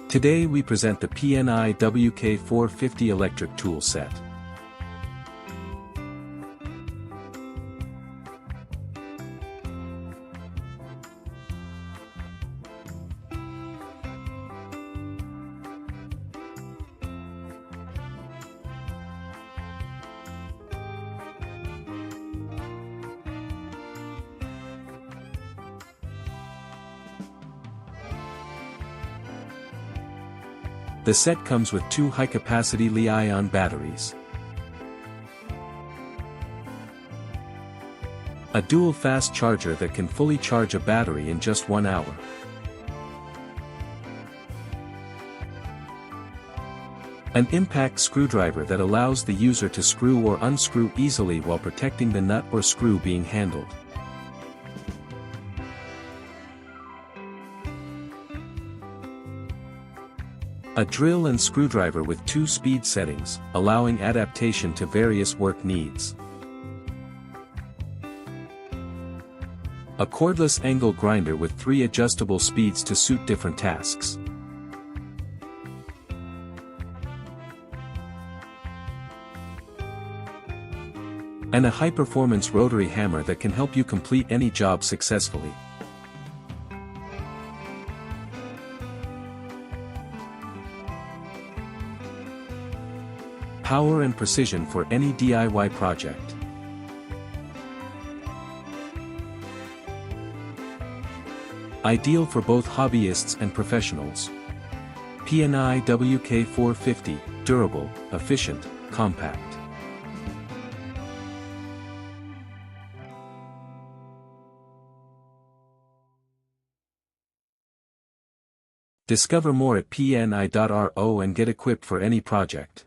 Today we present the PNI WK450 electric tool set. The set comes with two high-capacity Li-ion batteries, a dual fast charger that can fully charge a battery in just 1 hour, an impact screwdriver that allows the user to screw or unscrew easily while protecting the nut or screw being handled, a drill and screwdriver with 2 speed settings, allowing adaptation to various work needs, a cordless angle grinder with 3 adjustable speeds to suit different tasks, and a high-performance rotary hammer that can help you complete any job successfully. Power and precision for any DIY project. Ideal for both hobbyists and professionals. PNI WK450, durable, efficient, compact. Discover more at pni.ro and get equipped for any project.